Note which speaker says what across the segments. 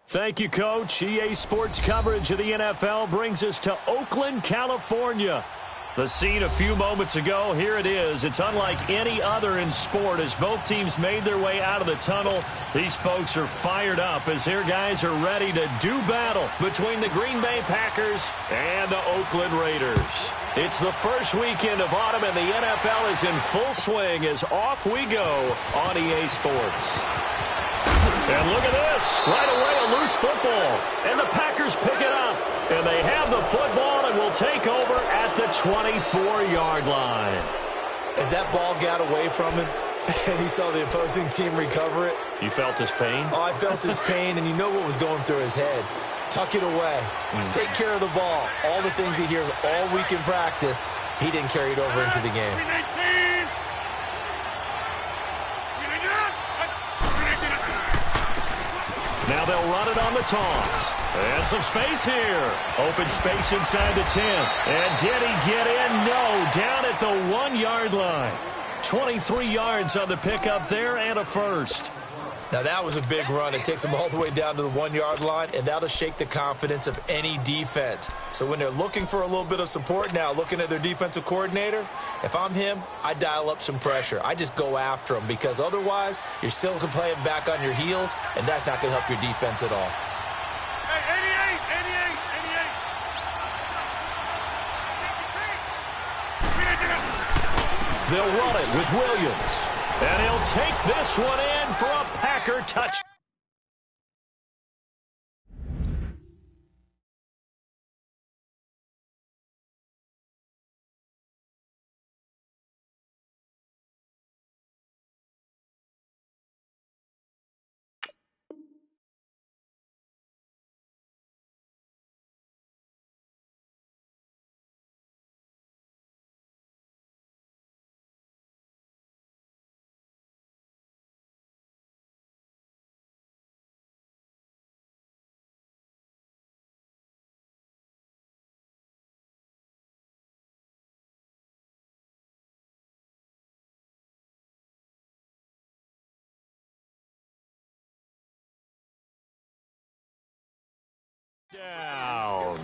Speaker 1: Thank you, Coach. EA Sports coverage of the NFL brings us to Oakland, California. The scene a few moments ago, here it is. It's unlike any other in sport as both teams made their way out of the tunnel. These folks are fired up as their guys are ready to do battle between the Green Bay Packers and the Oakland Raiders. It's the first weekend of autumn and the NFL is in full swing as off we go on EA Sports. And look at this. Right away, a loose football. And the Packers pick it up. And they have the football and will take over at the 24-yard line.
Speaker 2: As that ball got away from him and he saw the opposing team recover it.
Speaker 1: You felt his pain?
Speaker 2: Oh, I felt his pain, and you know what was going through his head. Tuck it away. Take care of the ball. All the things he hears all week in practice, he didn't carry it over into the game.
Speaker 1: Now they'll run it on the toss. And some space here. Open space inside the 10. And did he get in? No. Down at the 1-yard line. 23 yards on the pickup there and a first.
Speaker 2: Now that was a big run. It takes them all the way down to the 1-yard line, and that'll shake the confidence of any defense. So when they're looking for a little bit of support now, looking at their defensive coordinator, if I'm him, I dial up some pressure. I just go after them because otherwise you're still playing back on your heels, and that's not going to help your defense at all.
Speaker 3: Hey, 88.
Speaker 1: They'll run it with Williams. And he'll take this one in for a Packer touchdown. Down.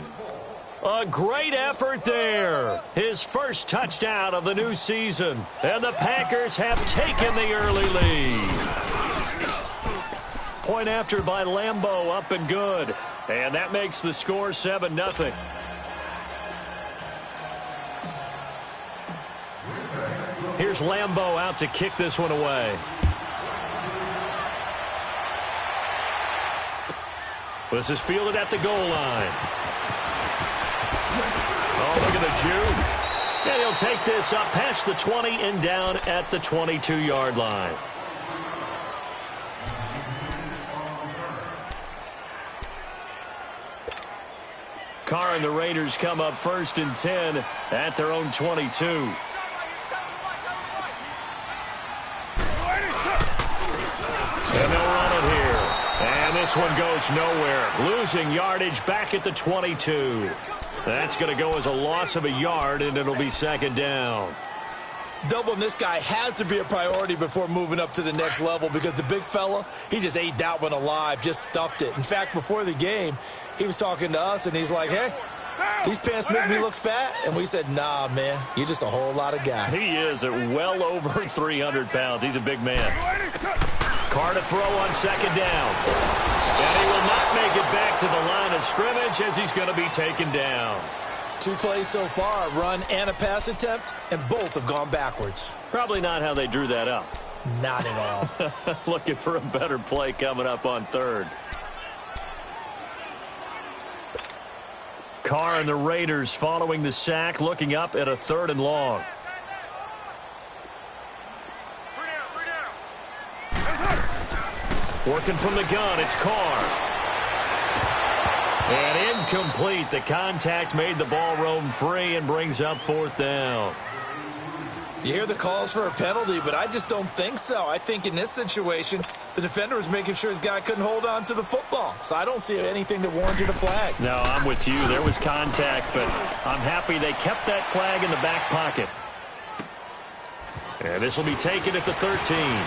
Speaker 1: A great effort there. His first touchdown of the new season. And the Packers have taken the early lead. Point after by Lambeau, up and good. And that makes the score 7-0. Here's Lambeau out to kick this one away. This is fielded at the goal line. Oh, look at the juke. And he'll take this up past the 20 and down at the 22-yard line. Carr and the Raiders come up 1st and 10 at their own 22. And they'll run it here. And this one goes nowhere. Losing yardage back at the 22. That's going to go as a loss of a yard, and it'll be 2nd down.
Speaker 2: Doubling this guy has to be a priority before moving up to the next level because the big fella, he just ate that one alive, just stuffed it. In fact, before the game, he was talking to us, and he's like, hey, these pants make me look fat. And we said, nah, man, you're just a whole lot of guy.
Speaker 1: He is at well over 300 pounds. He's a big man. Carr to throw on 2nd down. And he will not make it back to the line of scrimmage as he's going to be taken down.
Speaker 2: 2 plays so far, a run and a pass attempt, and both have gone backwards.
Speaker 1: Probably not how they drew that up.
Speaker 2: Not at all.
Speaker 1: Looking for a better play coming up on 3rd. Carr and the Raiders following the sack, looking up at a 3rd and long. Working from the gun, it's Carr. And incomplete. The contact made the ball roam free and brings up 4th down.
Speaker 2: You hear the calls for a penalty, but I just don't think so. I think in this situation, the defender was making sure his guy couldn't hold on to the football. So I don't see anything that warranted a flag.
Speaker 1: No, I'm with you. There was contact, but I'm happy they kept that flag in the back pocket. And this will be taken at the 13.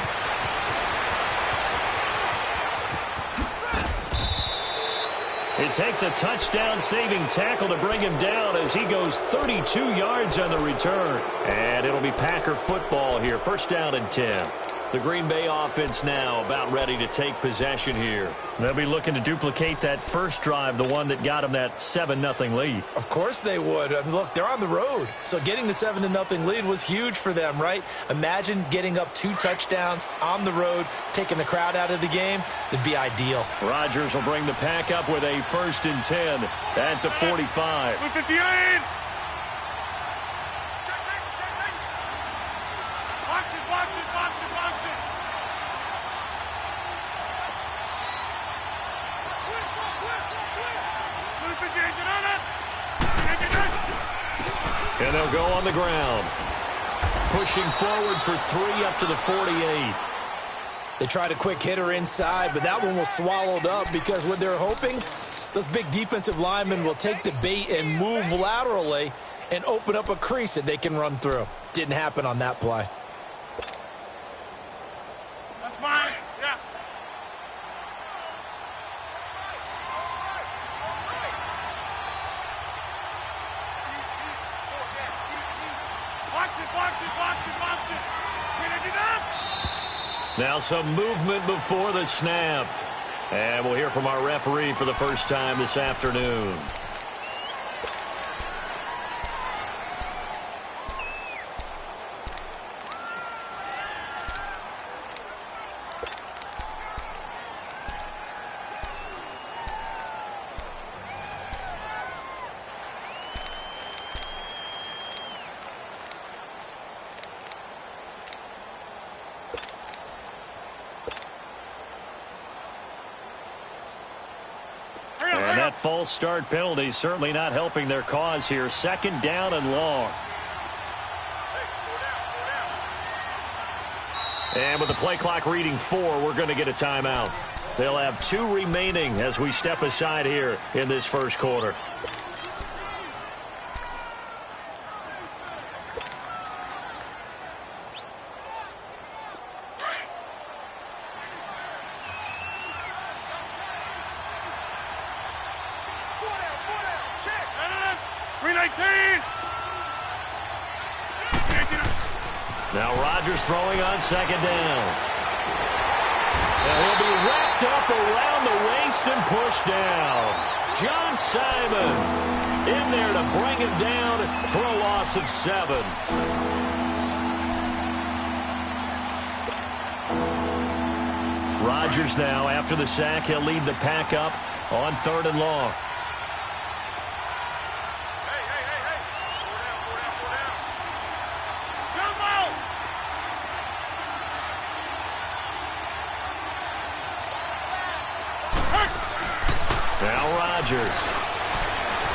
Speaker 1: It takes a touchdown-saving tackle to bring him down as he goes 32 yards on the return. And it'll be Packer football here. 1st down and 10. The Green Bay offense now about ready to take possession here. They'll be looking to duplicate that first drive, the one that got them that 7-0 lead.
Speaker 2: Of course they would. I mean, look, they're on the road. So getting the 7-0 lead was huge for them, right? Imagine getting up 2 touchdowns on the road, taking the crowd out of the game. It'd be ideal.
Speaker 1: Rodgers will bring the pack up with a 1st and 10 at the 45.
Speaker 3: 58!
Speaker 1: And they'll go on the ground. Pushing forward for 3 up to the 48.
Speaker 2: They tried a quick hitter inside, but that one was swallowed up because what they're hoping, those big defensive linemen will take the bait and move laterally and open up a crease that they can run through. Didn't happen on that play.
Speaker 3: That's fine. Yeah. Box it.
Speaker 1: Now some movement before the snap. And we'll hear from our referee for the first time this afternoon. And that false start penalty certainly not helping their cause here. 2nd down and long. And with the play clock reading 4, we're going to get a timeout. They'll have 2 remaining as we step aside here in this first quarter.
Speaker 3: 319.
Speaker 1: Now Rodgers throwing on second down. And he'll be wrapped up around the waist and pushed down. John Simon in there to bring him down for a loss of 7. Rodgers now, after the sack, he'll lead the pack up on 3rd and long. Now Rodgers.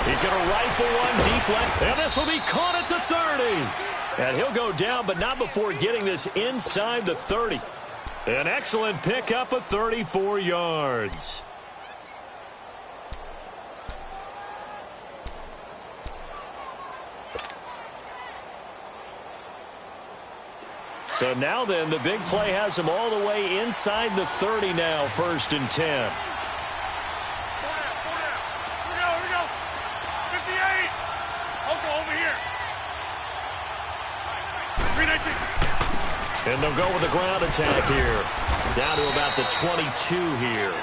Speaker 1: He's going to rifle one deep left, and this will be caught at the 30. And he'll go down, but not before getting this inside the 30. An excellent pickup of 34 yards. So now then, the big play has him all the way inside the 30 now, 1st and 10. And they'll go with the ground attack here. Down to about the 22 here.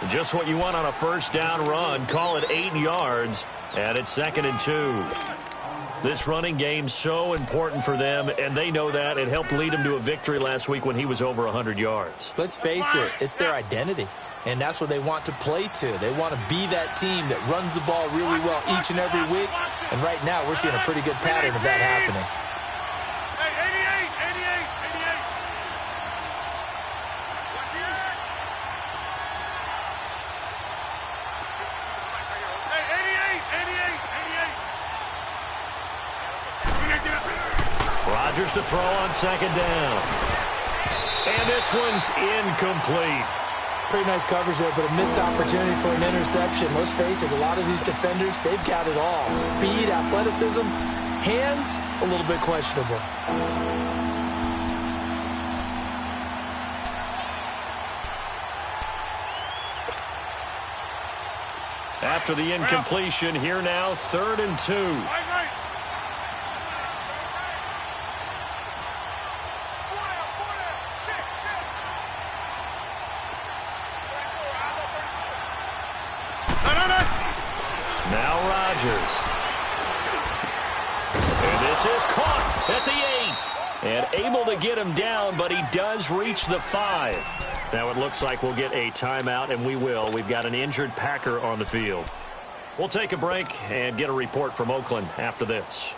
Speaker 1: Just what you want on a 1st down run. Call it 8 yards. And it's 2nd and 2. This running game's so important for them, and they know that. It helped lead them to a victory last week when he was over 100 yards.
Speaker 2: Let's face it, it's their identity. And that's what they want to play to. They want to be that team that runs the ball really well each and every week. And right now, we're seeing a pretty good pattern of that happening.
Speaker 1: Rodgers to throw on 2nd down. And this one's incomplete.
Speaker 2: Pretty nice coverage there, but a missed opportunity for an interception. Let's face it, a lot of these defenders, they've got it all. Speed, athleticism, hands, a little bit questionable.
Speaker 1: After the incompletion, here now, 3rd and 2. Now Rodgers. And this is caught at the 8. And able to get him down, but he does reach the 5. Now it looks like we'll get a timeout, and we will. We've got an injured Packer on the field. We'll take a break and get a report from Oakland after this.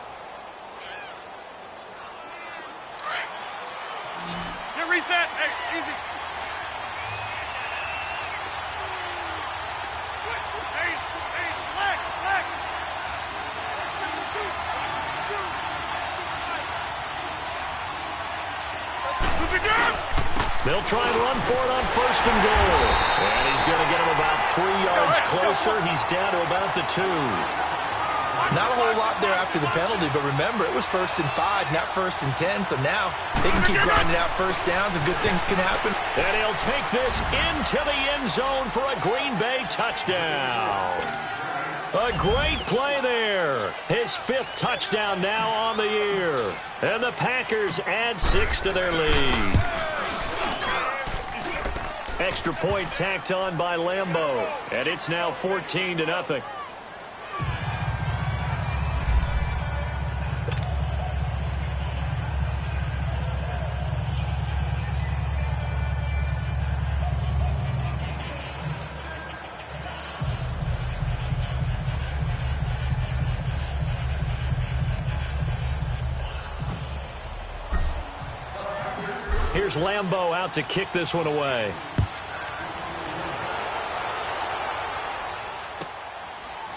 Speaker 3: Get reset. Hey, easy.
Speaker 1: They'll try and run for it on 1st and goal. And he's going to get him about 3 yards closer. He's down to about the 2.
Speaker 2: Not a whole lot there after the penalty, but remember, it was 1st and 5, not 1st and 10. So now they can keep grinding out 1st downs and good things can happen.
Speaker 1: And he'll take this into the end zone for a Green Bay touchdown. A great play there. His 5th touchdown now on the year. And the Packers add 6 to their lead. Extra point tacked on by Lambeau. And it's now 14-0. Here's Lambeau out to kick this one away.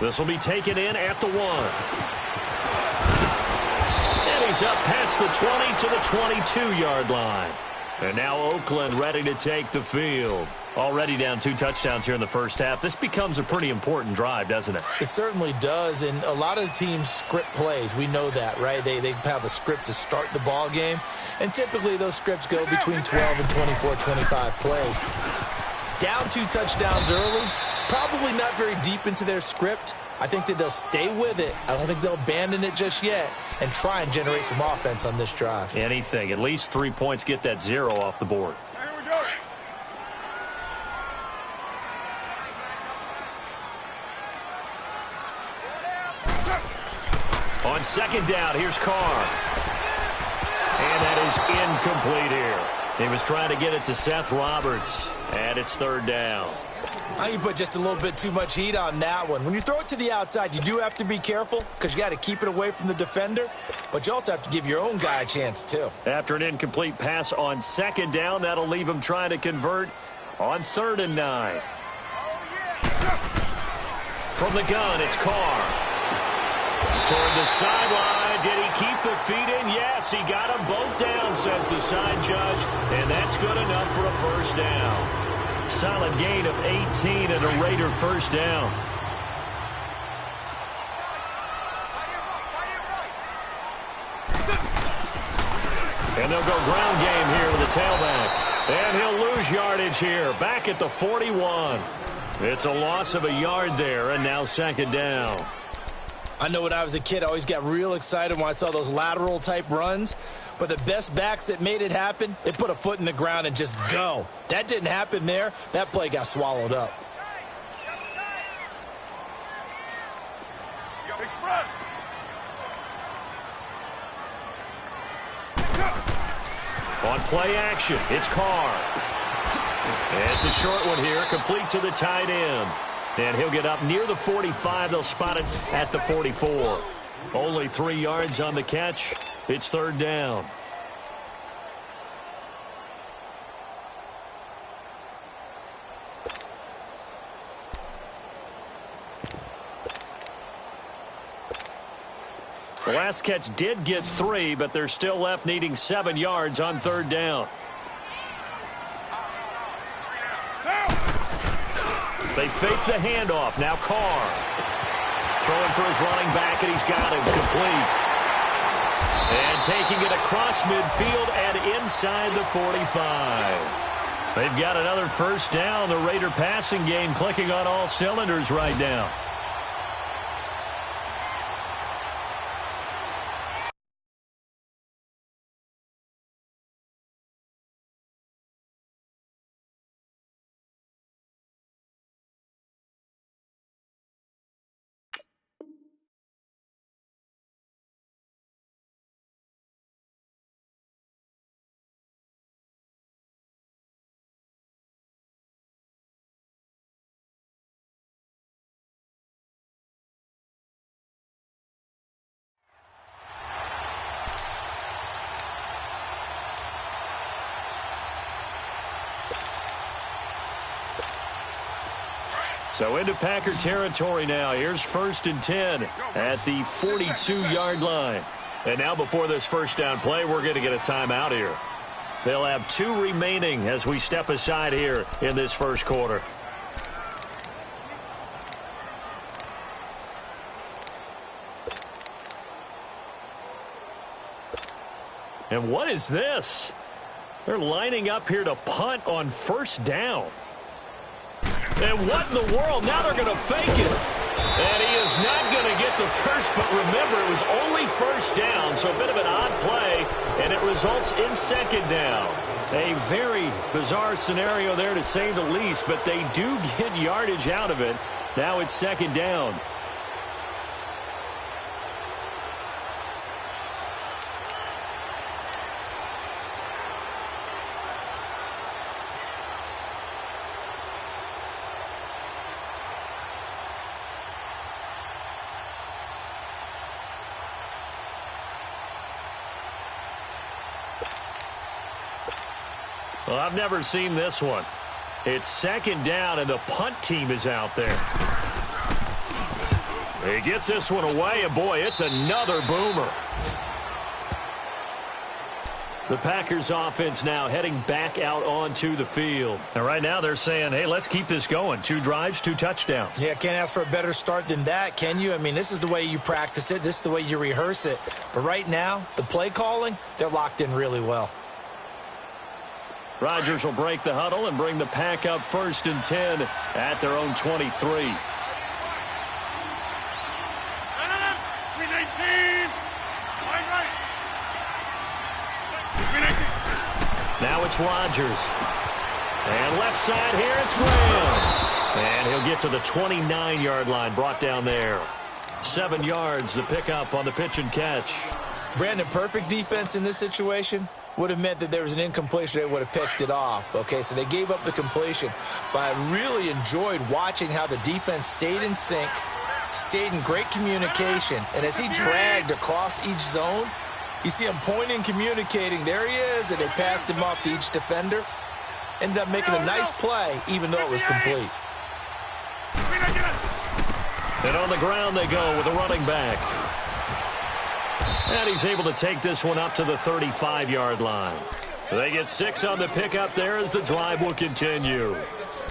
Speaker 1: This will be taken in at the 1. And he's up past the 20 to the 22-yard line. And now Oakland ready to take the field. Already down 2 touchdowns here in the first half. This becomes a pretty important drive, doesn't it?
Speaker 2: It certainly does, and a lot of the teams script plays. We know that, right? They have a script to start the ball game, and typically those scripts go between 12 and 24, 25 plays. Down 2 touchdowns early, probably not very deep into their script. I think that they'll stay with it. I don't think they'll abandon it just yet and try and generate some offense on this drive.
Speaker 1: Anything. At least 3 points, get that 0 off the board.
Speaker 3: Here we go.
Speaker 1: On second down, here's Carr. And that is incomplete here. He was trying to get it to Seth Roberts, and it's third down.
Speaker 2: I think you put just a little bit too much heat on that one. When you throw it to the outside, you do have to be careful because you got to keep it away from the defender, but you also have to give your own guy a chance too.
Speaker 1: After an incomplete pass on second down, that'll leave him trying to convert on 3rd and 9. From the gun, it's Carr. Toward the sideline. Did he keep the feet in? Yes, he got them both down, says the side judge, and that's good enough for a first down. Solid gain of 18 and a Raider first down. And they'll go ground game here with the tailback. And he'll lose yardage here, back at the 41. It's a loss of a yard there, and now second down.
Speaker 2: I know when I was a kid, I always got real excited when I saw those lateral-type runs. But the best backs that made it happen, they put a foot in the ground and just go. That didn't happen there. That play got swallowed up.
Speaker 3: Express.
Speaker 1: On play action, it's Carr. It's a short one here, complete to the tight end. And he'll get up near the 45. They'll spot it at the 44. Only 3 yards on the catch. It's third down. The last catch did get 3, but they're still left needing 7 yards on third down. They fake the handoff. Now Carr. Throwing for his running back, and he's got him complete. And taking it across midfield and inside the 45. They've got another first down. The Raider passing game clicking on all cylinders right now. So into Packer territory now. Here's 1st and 10 at the 42-yard line. And now before this first down play, we're going to get a timeout here. They'll have 2 remaining as we step aside here in this first quarter. And what is this? They're lining up here to punt on first down. And what in the world? Now they're going to fake it. And he is not going to get the first, but remember, it was only first down, so a bit of an odd play, and it results in second down. A very bizarre scenario there, to say the least, but they do get yardage out of it. Now it's second down. Well, I've never seen this one. It's second down, and the punt team is out there. He gets this one away, and boy, it's another boomer. The Packers offense now heading back out onto the field. And right now they're saying, hey, let's keep this going. 2 drives, 2 touchdowns.
Speaker 2: Yeah, can't ask for a better start than that, can you? I mean, this is the way you practice it. This is the way you rehearse it. But right now, the play calling, they're locked in really well.
Speaker 1: Rodgers will break the huddle and bring the Pack up 1st and 10 at their own 23. it's Rodgers. And left side here, it's Graham. And he'll get to the 29-yard line, brought down there. 7 yards, the pickup on the pitch and catch.
Speaker 2: Brandon, perfect defense in this situation would have meant that there was an incompletion. They would have picked it off. Okay, so they gave up the completion. But I really enjoyed watching how the defense stayed in sync, stayed in great communication. And as he dragged across each zone, you see him pointing, communicating. There he is, and they passed him off to each defender. Ended up making a nice play, even though it was complete.
Speaker 1: And on the ground they go with a running back. And he's able to take this one up to the 35-yard line. They get 6 on the pickup there as the drive will continue.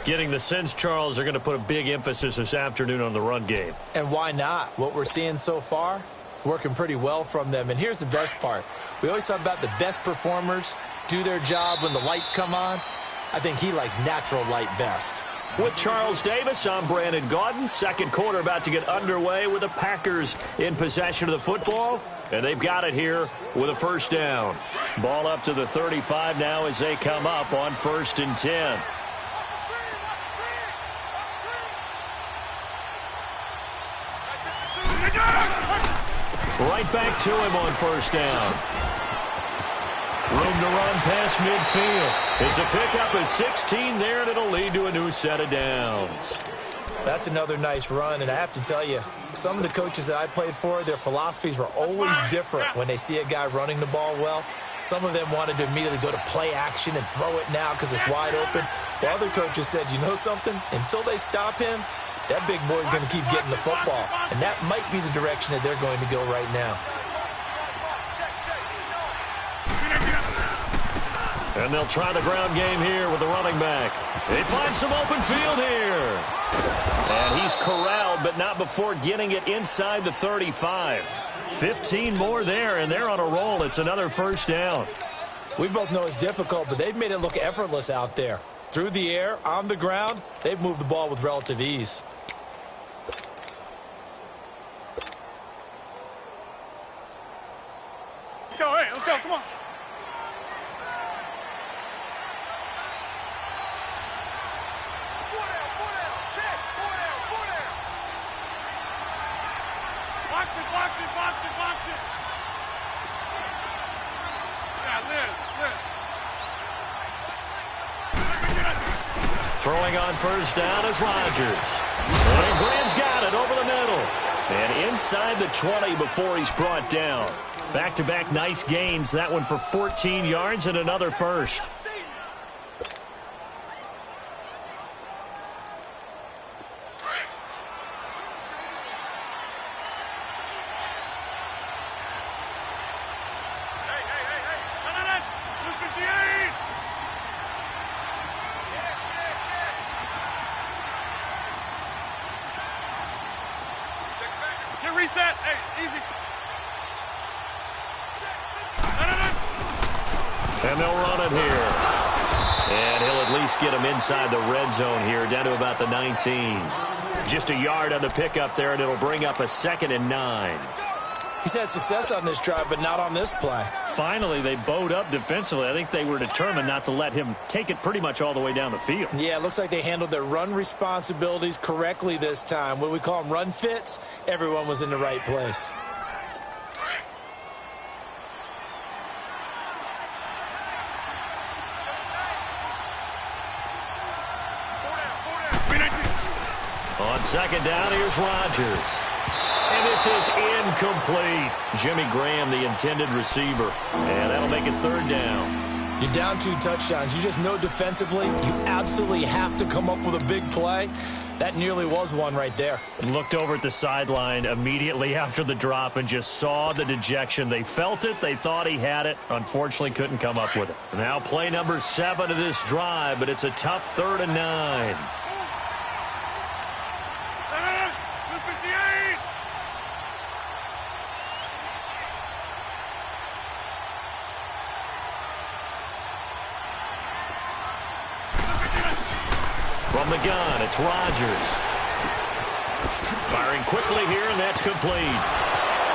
Speaker 1: Getting the sense, Charles, are going to put a big emphasis this afternoon on the run game.
Speaker 2: And why not? What we're seeing so far, it's working pretty well from them. And here's the best part. We always talk about the best performers do their job when the lights come on. I think he likes natural light best.
Speaker 1: With Charles Davis, I'm Brandon Gaudin. Second quarter about to get underway with the Packers in possession of the football. And they've got it here with a first down. Ball up to the 35 now as they come up on 1st and 10. Right back to him on 1st down. Room to run past midfield. It's a pickup of 16 there, and it'll lead to a new set of downs.
Speaker 2: That's another nice run, and I have to tell you, some of the coaches that I played for, their philosophies were always different when they see a guy running the ball well. Some of them wanted to immediately go to play action and throw it now because it's wide open. While other coaches said, you know something? Until they stop him, that big boy's going to keep getting the football. And that might be the direction that they're going to go right now.
Speaker 1: And they'll try the ground game here with the running back. They find some open field here. And he's corralled, but not before getting it inside the 35. 15 more there, and they're on a roll. It's another first down.
Speaker 2: We both know it's difficult, but they've made it look effortless out there. Through the air, on the ground, they've moved the ball with relative ease.
Speaker 3: Let's go, hey, let's go, come on. Box it. Yeah, Liz.
Speaker 1: Throwing on first down is Rodgers. And Graham's got it over the middle. And inside the 20 before he's brought down. Back-to-back nice gains. That one for 14 yards and another first.
Speaker 3: Reset. Hey, easy.
Speaker 1: And they'll run it here. And he'll at least get him inside the red zone here, down to about the 19. Just a yard on the pickup there, and it'll bring up a 2nd and 9.
Speaker 2: He's had success on this drive, but not on this play.
Speaker 1: Finally, they bowed up defensively. I think they were determined not to let him take it pretty much all the way down the field.
Speaker 2: Yeah, it looks like they handled their run responsibilities correctly this time. What we call them run fits, everyone was in the right place.
Speaker 1: On 2nd down, here's Rodgers. And this is incomplete. Jimmy Graham, the intended receiver. And that'll make it 3rd down.
Speaker 2: You're down 2 touchdowns. You just know defensively you absolutely have to come up with a big play. That nearly was one right there.
Speaker 1: Looked over at the sideline immediately after the drop and just saw the dejection. They felt it. They thought he had it. Unfortunately, couldn't come up with it. Now play number 7 of this drive, but it's a tough 3rd and 9. From the gun, it's Rodgers. Firing quickly here, and that's complete.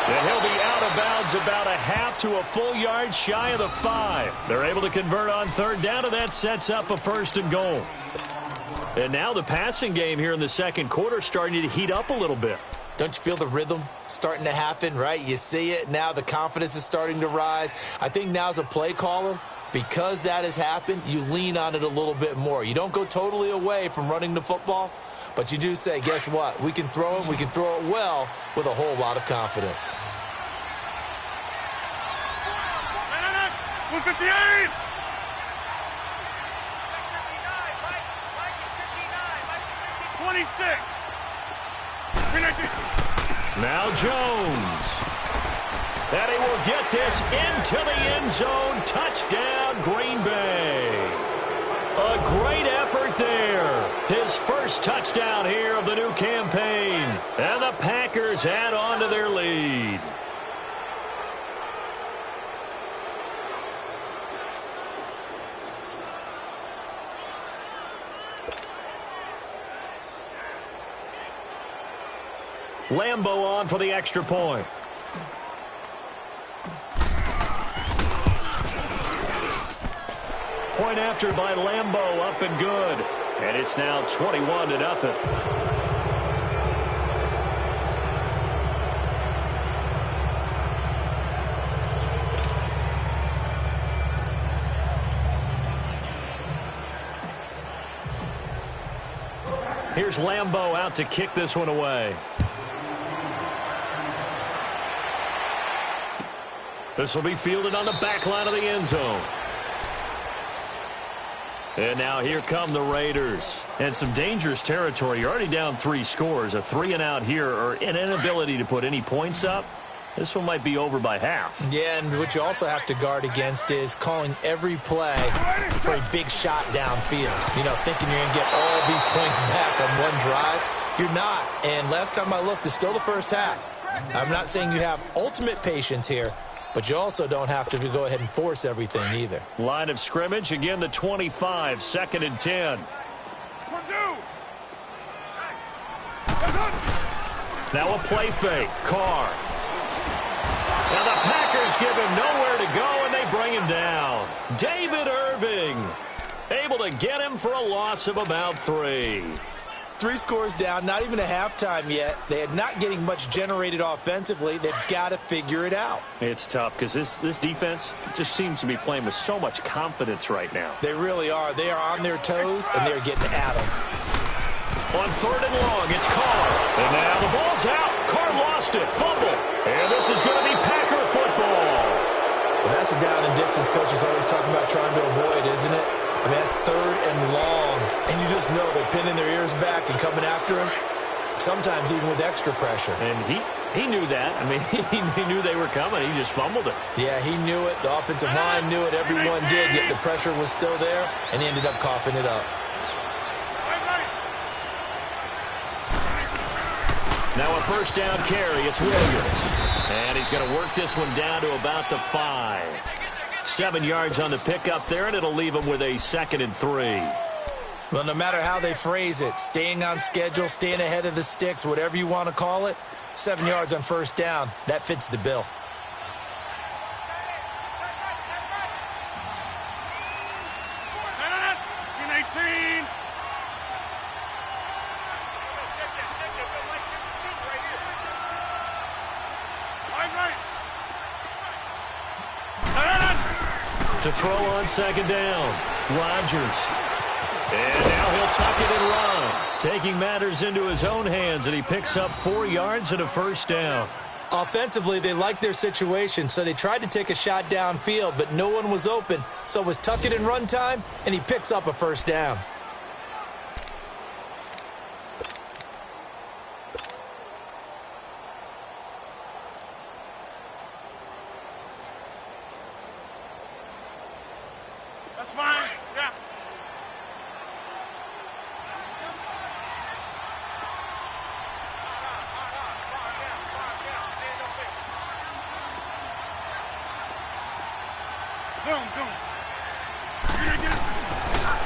Speaker 1: And he'll be out of bounds about a half to a full yard shy of the 5. They're able to convert on third down, and that sets up a 1st and goal. And now the passing game here in the second quarter starting to heat up a little bit.
Speaker 2: Don't you feel the rhythm starting to happen, right? You see it. Now the confidence is starting to rise. I think now as a play caller, because that has happened, you lean on it a little bit more. You don't go totally away from running the football, but you do say, guess what? We can throw it. We can throw it well with a whole lot of confidence.
Speaker 3: 158!
Speaker 1: Now Jones. And he will get this into the end zone. Touchdown, Green Bay. A great effort there. His first touchdown here of the new campaign. And the Packers add on to their lead. Lambeau on for the extra point. Point after by Lambeau, up and good. And it's now 21-0. Here's Lambeau out to kick this one away. This will be fielded on the back line of the end zone. And now here come the Raiders. And some dangerous territory. You're already down 3 scores. A 3-and-out here, or an inability to put any points up. This one might be over by half.
Speaker 2: Yeah, and what you also have to guard against is calling every play for a big shot downfield. You know, thinking you're going to get all these points back on one drive. You're not. And last time I looked, it's still the first half. I'm not saying you have ultimate patience here, but you also don't have to go ahead and force everything either.
Speaker 1: Line of scrimmage, again the 25, 2nd and 10. Now a play fake. Carr. Now the Packers give him nowhere to go, and they bring him down. David Irving able to get him for a loss of about 3.
Speaker 2: 3 scores down, not even a halftime yet. They are not getting much generated offensively. They've got to figure it out.
Speaker 1: It's tough because this defense just seems to be playing with so much confidence right now.
Speaker 2: They really are. They are on their toes, and they're getting at them.
Speaker 1: On 3rd and long, it's Carr. And now the ball's out. Carr lost it. Fumble. And this is going to be Packer football.
Speaker 2: Well, that's a down and distance coach is always talking about trying to avoid, isn't it? I mean, that's 3rd and long, and you just know they're pinning their ears back and coming after him, sometimes even with extra pressure.
Speaker 1: And he knew that. I mean, he knew they were coming. He just fumbled it.
Speaker 2: Yeah, he knew it. The offensive line knew it. Everyone did, yet the pressure was still there, and he ended up coughing it up.
Speaker 1: Now a 1st down carry. It's Williams. And he's going to work this one down to about the 5. 7 yards on the pickup there, and it'll leave him with a 2nd and 3.
Speaker 2: Well, no matter how they phrase it, staying on schedule, staying ahead of the sticks, whatever you want to call it, 7 yards on 1st down, that fits the bill.
Speaker 1: To throw on 2nd down, Rodgers. And now he'll tuck it and run. Taking matters into his own hands, and he picks up 4 yards and a 1st down.
Speaker 2: Offensively, they liked their situation, so they tried to take a shot downfield, but no one was open. So it was tuck it and run time, and he picks up a 1st down.
Speaker 3: That's fine. Yeah.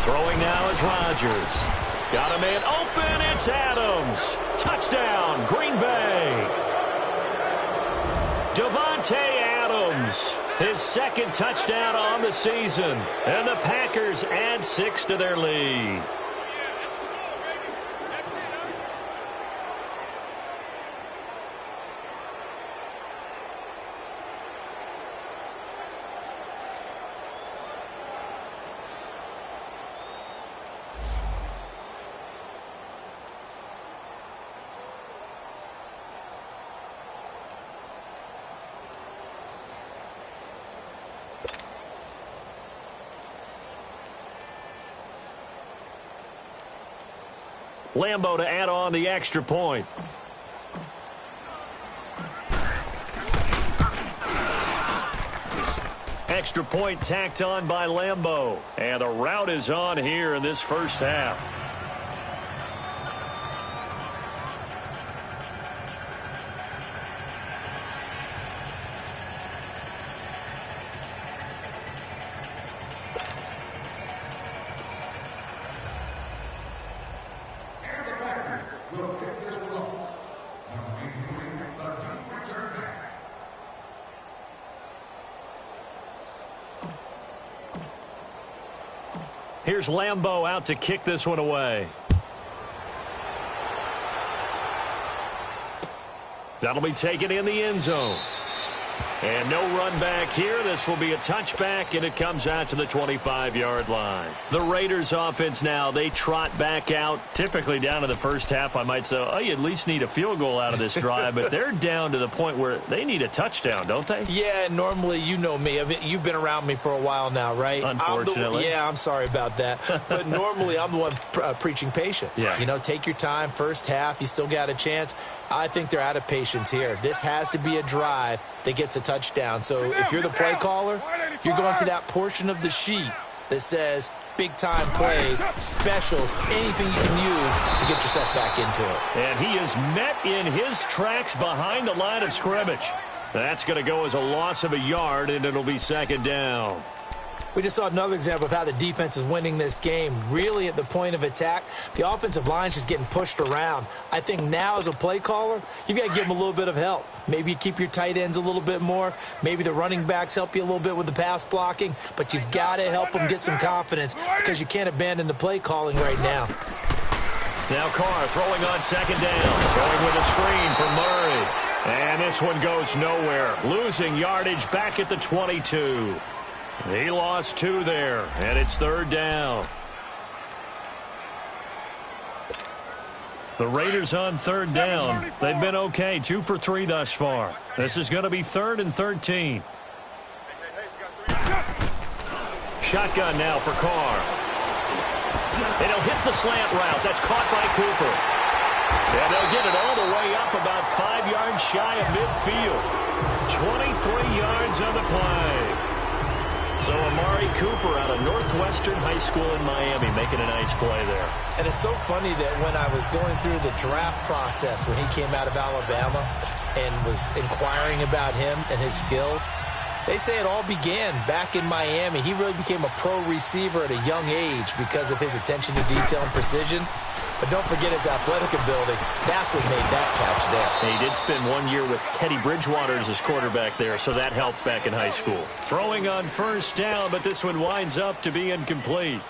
Speaker 1: Throwing now is Rodgers. Got a man open. It's Adams. Touchdown, Green Bay. Davante Adams, his second touchdown on the season. And the Packers add 6 to their lead. Lambo to add on the extra point. Extra point tacked on by Lambo. And the route is on here in this first half. Here's Lambo out to kick this one away. That'll be taken in the end zone. And no run back here. This will be a touchback, and it comes out to the 25-yard line. The Raiders offense now, they trot back out. Typically down in the first half, I might say, oh, you at least need a field goal out of this drive. But they're down to the point where they need a touchdown, don't they?
Speaker 2: Yeah, normally, you know me. I mean, you've been around me for a while now, right?
Speaker 1: Unfortunately.
Speaker 2: I'm sorry about that. But normally, I'm the one preaching patience.
Speaker 1: Yeah.
Speaker 2: You know, take your time. First half, you still got a chance. I think they're out of patience here. This has to be a drive that gets a touchdown. So if you're the play caller, you're going to that portion of the sheet that says big-time plays, specials, anything you can use to get yourself back into it.
Speaker 1: And he is met in his tracks behind the line of scrimmage. That's going to go as a loss of a yard, and it'll be second down.
Speaker 2: We just saw another example of how the defense is winning this game. Really at the point of attack, the offensive line's just getting pushed around. I think now as a play caller, you've got to give them a little bit of help. Maybe you keep your tight ends a little bit more. Maybe the running backs help you a little bit with the pass blocking. But you've got to help them get some confidence because you can't abandon the play calling right now.
Speaker 1: Now Carr throwing on second down. Going with a screen for Murray. And this one goes nowhere. Losing yardage back at the 22. He lost 2 there, and it's third down. The Raiders on third down. They've been okay, 2 for 3 thus far. This is going to be 3rd and 13. Shotgun now for Carr. And he'll hit the slant route. That's caught by Cooper. And they'll get it all the way up about 5 yards shy of midfield. 23 yards on the play. So Amari Cooper out of Northwestern High School in Miami making a nice play there.
Speaker 2: And it's so funny that when I was going through the draft process when he came out of Alabama and was inquiring about him and his skills, they say it all began back in Miami. He really became a pro receiver at a young age because of his attention to detail and precision. But don't forget his athletic ability. That's what made that catch there.
Speaker 1: He did spend 1 year with Teddy Bridgewater as his quarterback there, so that helped back in high school. Throwing on first down, but this one winds up to be incomplete.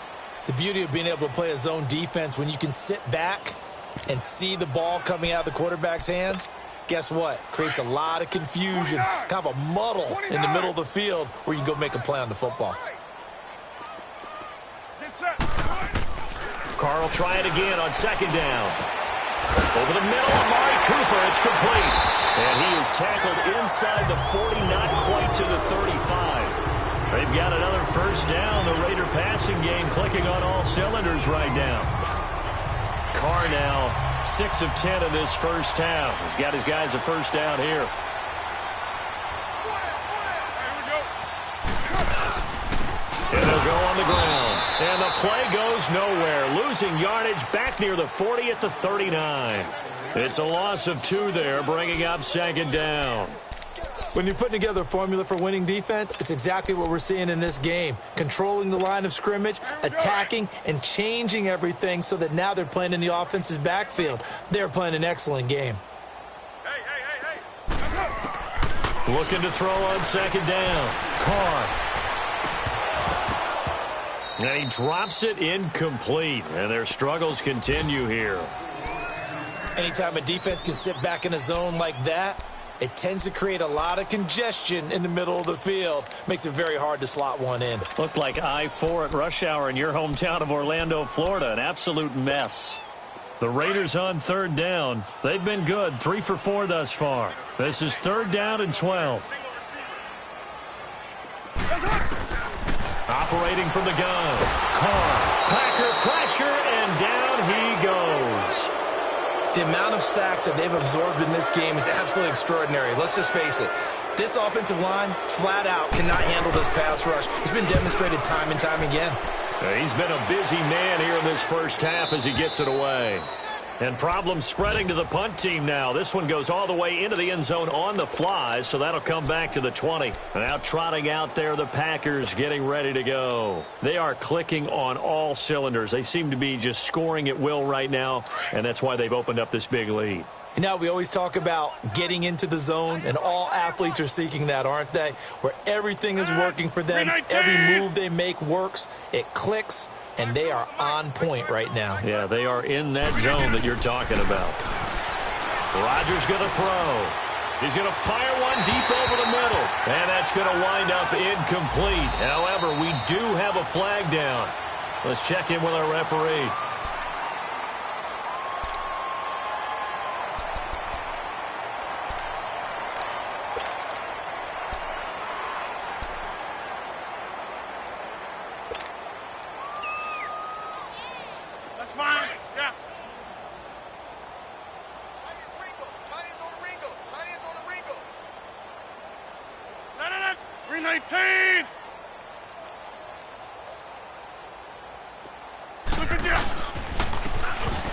Speaker 2: The beauty of being able to play a zone defense when you can sit back and see the ball coming out of the quarterback's hands, guess what? Creates a lot of confusion, kind of a muddle in the middle of the field where you can go make a play on the football.
Speaker 1: Carr will try it again on second down. Over the middle, Amari Cooper, it's complete. And he is tackled inside the 40, not quite to the 35. They've got another first down. The Raider passing game clicking on all cylinders right now. Carr now 6 of 10 in this first half. He's got his guys a first down here. And they'll go on the ground. And the play goes nowhere. Losing yardage back near the 40 at the 39. It's a loss of 2 there, bringing up second down.
Speaker 2: When you're putting together a formula for winning defense, it's exactly what we're seeing in this game. Controlling the line of scrimmage, attacking, and changing everything so that now they're playing in the offense's backfield. They're playing an excellent game.
Speaker 1: Looking to throw on second down. Carr. And he drops it incomplete. And their struggles continue here.
Speaker 2: Anytime a defense can sit back in a zone like that, it tends to create a lot of congestion in the middle of the field. Makes it very hard to slot one in.
Speaker 1: Looked like I-4 at rush hour in your hometown of Orlando, Florida. An absolute mess. The Raiders on third down. They've been good. 3 for 4 thus far. This is third down and 12. Operating from the gun. Carr. Packer pressure, and down he goes.
Speaker 2: The amount of sacks that they've absorbed in this game is absolutely extraordinary. Let's just face it. This offensive line, flat out, cannot handle this pass rush. It's been demonstrated time and time again.
Speaker 1: He's been a busy man here in this first half as he gets it away. And problems spreading to the punt team now. This one goes all the way into the end zone on the fly, so that'll come back to the 20. Now trotting out there, the Packers getting ready to go. They are clicking on all cylinders. They seem to be just scoring at will right now, and that's why they've opened up this big lead.
Speaker 2: You know, we always talk about getting into the zone, and all athletes are seeking that, aren't they? Where everything is working for them, every move they make works, it clicks, and they are on point right now.
Speaker 1: Yeah, they are in that zone that you're talking about. Rodgers going to throw. He's going to fire one deep over the middle, and that's going to wind up incomplete. However, we do have a flag down. Let's check in with our referee.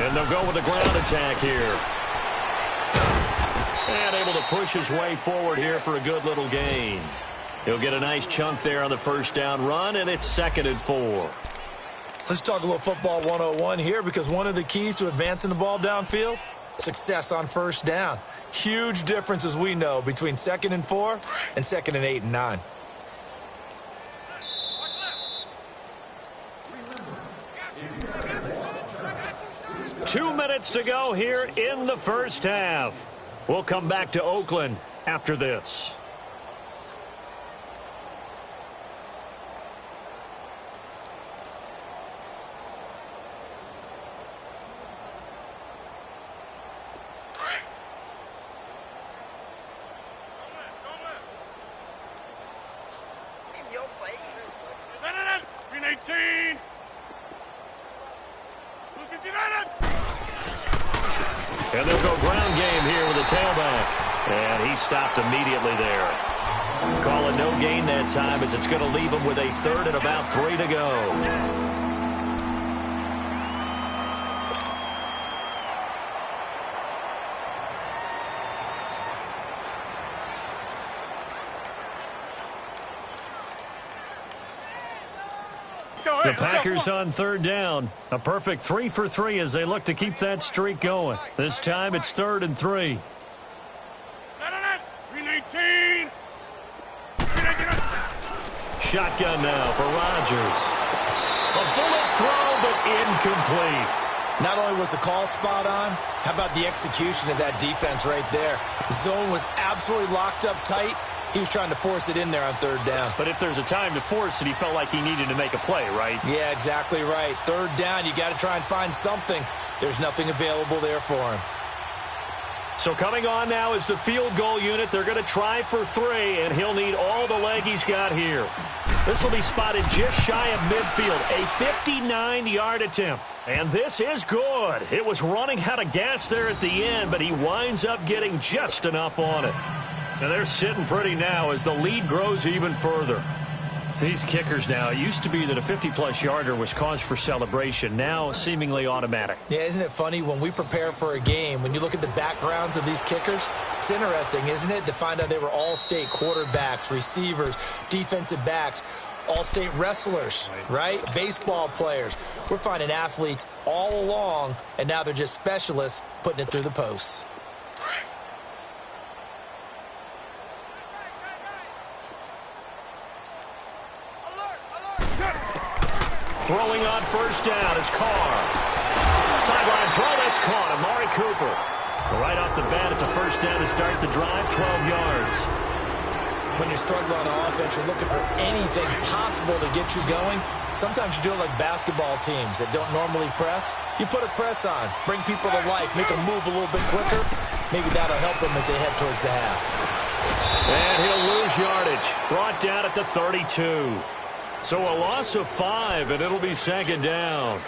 Speaker 1: And they'll go with the ground attack here. And able to push his way forward here for a good little gain. He'll get a nice chunk there on the first down run, and it's 2nd and 4.
Speaker 2: Let's talk a little football 101 here, because one of the keys to advancing the ball downfield, success on first down. Huge difference, as we know, between 2nd and 4 and 2nd and 8 and 9.
Speaker 1: Two minutes to go here in the first half. We'll come back to Oakland after this.
Speaker 4: In your face.
Speaker 3: 18.
Speaker 1: And they'll go ground game here with a tailback. And he stopped immediately there. Call it no gain that time, as it's going to leave him with a 3rd and about 3 to go. The Packers on third down. A perfect 3 for 3 as they look to keep that streak going. This time it's 3rd and 3. Shotgun now for Rodgers. A bullet throw, but incomplete.
Speaker 2: Not only was the call spot on, how about the execution of that defense right there? The zone was absolutely locked up tight. He was trying to force it in there on third down.
Speaker 1: But if there's a time to force it, he felt like he needed to make a play, right?
Speaker 2: Yeah, exactly right. Third down, you got to try and find something. There's nothing available there for him.
Speaker 1: So coming on now is the field goal unit. They're going to try for 3, and he'll need all the leg he's got here. This will be spotted just shy of midfield. A 59-yard attempt. And this is good. It was running out of gas there at the end, but he winds up getting just enough on it. Now they're sitting pretty now as the lead grows even further. These kickers now, it used to be that a 50-plus yarder was cause for celebration. Now seemingly automatic.
Speaker 2: Yeah, isn't it funny when we prepare for a game, when you look at the backgrounds of these kickers, it's interesting, isn't it, to find out they were all-state quarterbacks, receivers, defensive backs, all-state wrestlers, right? Baseball players. We're finding athletes all along, and now they're just specialists putting it through the posts.
Speaker 1: Throwing on first down is Carr. Sideline throw, that's caught. Amari Cooper. Right off the bat, it's a first down to start the drive, 12 yards.
Speaker 2: When you're struggling on offense, you're looking for anything possible to get you going. Sometimes you do it like basketball teams that don't normally press. You put a press on, bring people to life, make them move a little bit quicker. Maybe that'll help them as they head towards the half.
Speaker 1: And he'll lose yardage. Brought down at the 32. So a loss of 5, and it'll be second down.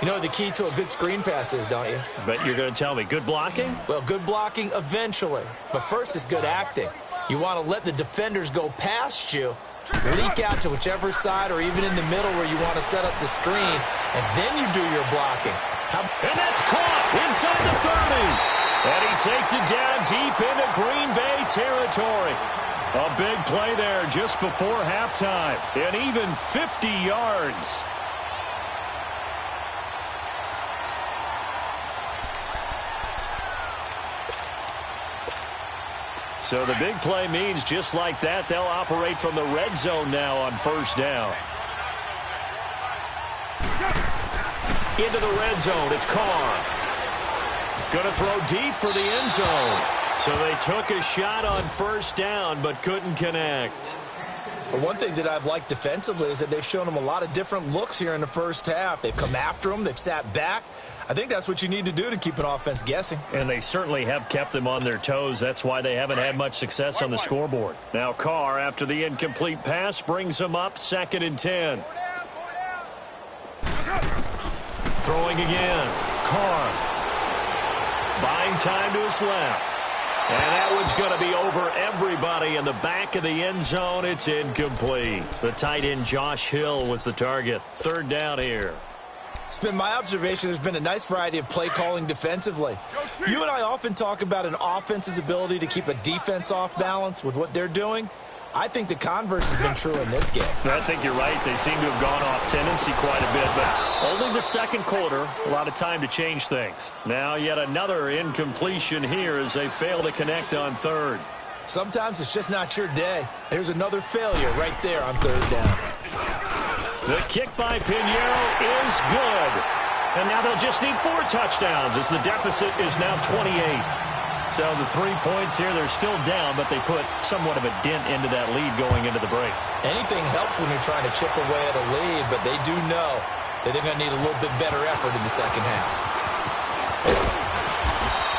Speaker 2: You know what the key to a good screen pass is, don't you?
Speaker 1: Bet you're going to tell me. Good blocking?
Speaker 2: Well, good blocking eventually. But first is good acting. You want to let the defenders go past you, leak out to whichever side or even in the middle where you want to set up the screen, and then you do your blocking.
Speaker 1: And that's caught inside the 30. And he takes it down deep into Green Bay territory. A big play there just before halftime. And even 50 yards. So the big play means just like that, they'll operate from the red zone now on first down. Into the red zone, it's Carr. Going to throw deep for the end zone. So they took a shot on first down, but couldn't connect.
Speaker 2: Well, one thing that I've liked defensively is that they've shown them a lot of different looks here in the first half. They've come after them. They've sat back. I think that's what you need to do to keep an offense guessing.
Speaker 1: And they certainly have kept them on their toes. That's why they haven't had much success on the scoreboard. Now Carr, after the incomplete pass, brings them up 2nd and 10. Throwing again. Carr. Buying time to his left. And that one's going to be over everybody in the back of the end zone. It's incomplete. The tight end Josh Hill was the target. 3rd down here.
Speaker 2: It's been my observation there's been a nice variety of play calling defensively. You and I often talk about an offense's ability to keep a defense off balance with what they're doing. I think the converse has been true in this game.
Speaker 1: I think you're right. They seem to have gone off tendency quite a bit, but only the second quarter. A lot of time to change things. Now yet another incompletion here as they fail to connect on 3rd.
Speaker 2: Sometimes it's just not your day. There's another failure right there on 3rd down.
Speaker 1: The kick by Pinheiro is good. And now they'll just need 4 touchdowns as the deficit is now 28. So the 3 points here, they're still down, but they put somewhat of a dent into that lead going into the break.
Speaker 2: Anything helps when you're trying to chip away at a lead, but they do know that they're going to need a little bit better effort in the second half.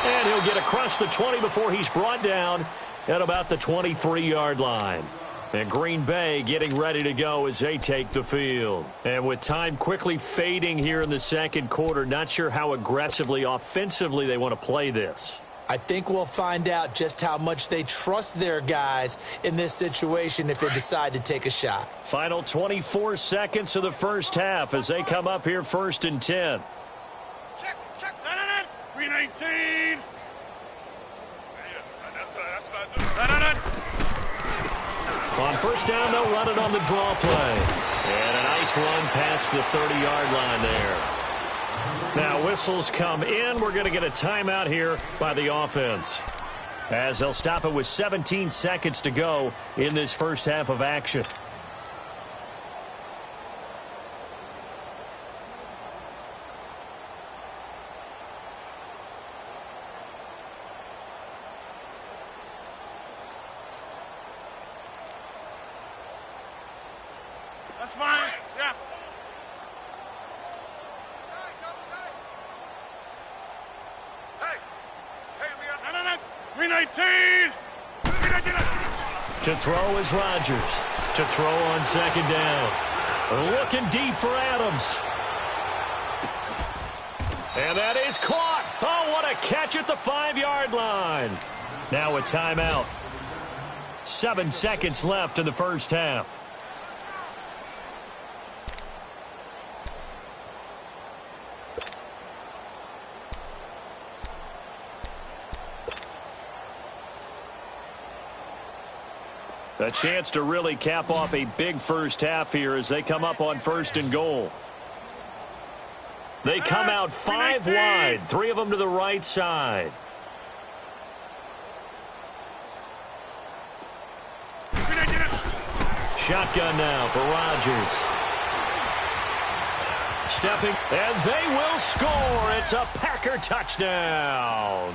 Speaker 1: And he'll get across the 20 before he's brought down at about the 23-yard line. And Green Bay getting ready to go as they take the field. And with time quickly fading here in the second quarter, not sure how aggressively, offensively they want to play this.
Speaker 2: I think we'll find out just how much they trust their guys in this situation if they decide to take a shot.
Speaker 1: Final 24 seconds of the first half as they come up here 1st and 10.
Speaker 3: Check. 319.
Speaker 1: On first down, they'll run it on the draw play. And a nice run past the 30-yard line there. Now whistles come in. We're going to get a timeout here by the offense, as they'll stop it with 17 seconds to go in this first half of action.
Speaker 3: That's fine. Yeah. Hey, 319.
Speaker 1: To throw is Rodgers. To throw on 2nd down. Looking deep for Adams. And that is caught. Oh, what a catch at the 5-yard line. Now a timeout. 7 seconds left in the first half. A chance to really cap off a big first half here as they come up on 1st and goal. They come out 5 wide, 3 of them to the right side. Shotgun now for Rodgers. Stepping, and they will score. It's a Packer touchdown.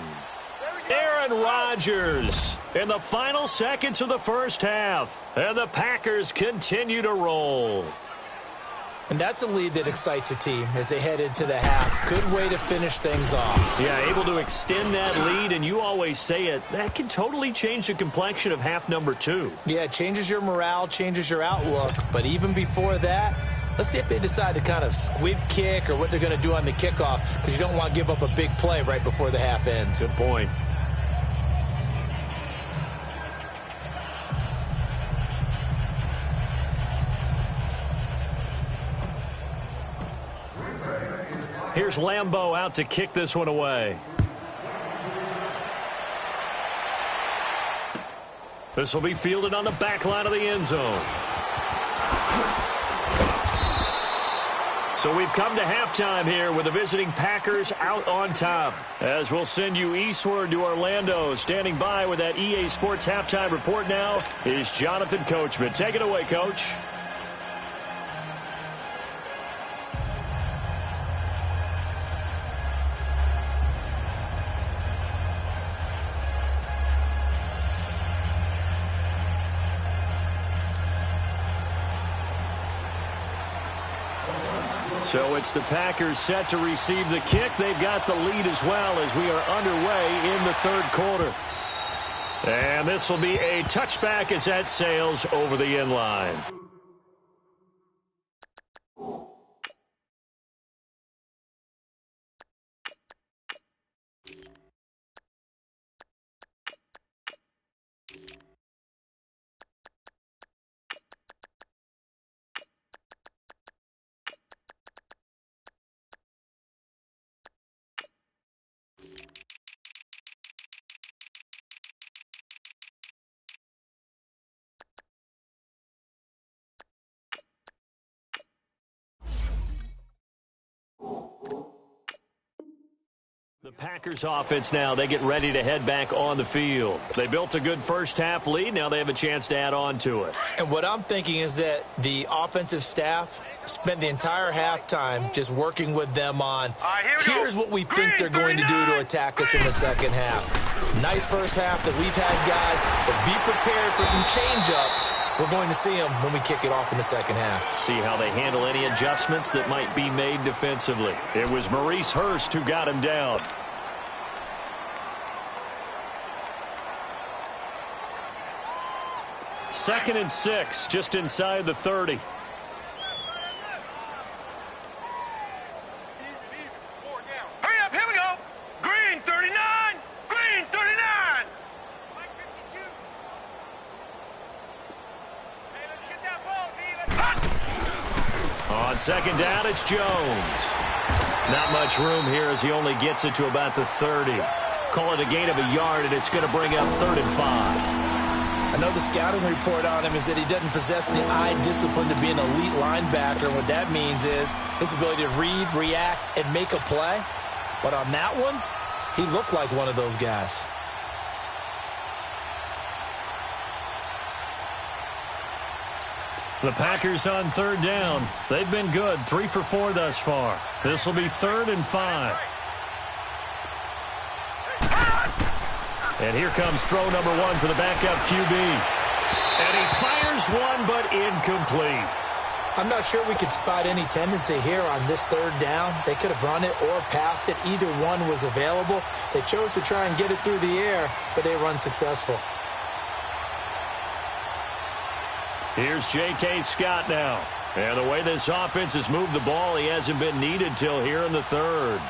Speaker 1: Aaron Rodgers in the final seconds of the first half. And the Packers continue to roll.
Speaker 2: And that's a lead that excites a team as they head into the half. Good way to finish things off.
Speaker 1: Yeah, able to extend that lead, and you always say it, that can totally change the complexion of half number 2.
Speaker 2: Yeah, it changes your morale, changes your outlook. But even before that, let's see if they decide to kind of squib kick or what they're going to do on the kickoff, because you don't want to give up a big play right before the half ends.
Speaker 1: Good point. Here's Lambeau out to kick this one away. This will be fielded on the back line of the end zone. So we've come to halftime here with the visiting Packers out on top. As we'll send you eastward to Orlando. Standing by with that EA Sports halftime report now is Jonathan Coachman. Take it away, Coach. So it's the Packers set to receive the kick. They've got the lead as well as we are underway in the third quarter. And this will be a touchback as that sails over the end line. The Packers offense now, they get ready to head back on the field. They built a good first half lead. Now they have a chance to add on to it.
Speaker 2: And what I'm thinking is that the offensive staff spent the entire halftime just working with them on, here's what we think they're going to do to attack us in the second half. Nice first half that we've had, guys, but be prepared for some change-ups. We're going to see them when we kick it off in the second half.
Speaker 1: See how they handle any adjustments that might be made defensively. It was Maurice Hurst who got him down. Second and 6, just inside the 30.
Speaker 3: Hurry up, here we go. Green 39. Green 39. Hey, let's get that ball,
Speaker 1: On second down, it's Jones. Not much room here as he only gets it to about the 30. Call it a gain of a yard, and it's going to bring up 3rd and 5.
Speaker 2: I know the scouting report on him is that he doesn't possess the eye discipline to be an elite linebacker. And what that means is his ability to read, react, and make a play. But on that one, he looked like one of those guys.
Speaker 1: The Packers on 3rd down. They've been good, 3 for 4 thus far. This will be 3rd and 5. And here comes throw number 1 for the backup QB. And he fires one, but incomplete.
Speaker 2: I'm not sure we could spot any tendency here on this 3rd down. They could have run it or passed it. Either one was available. They chose to try and get it through the air, but they were unsuccessful.
Speaker 1: Here's J.K. Scott now. And the way this offense has moved the ball, he hasn't been needed till here in the 3rd.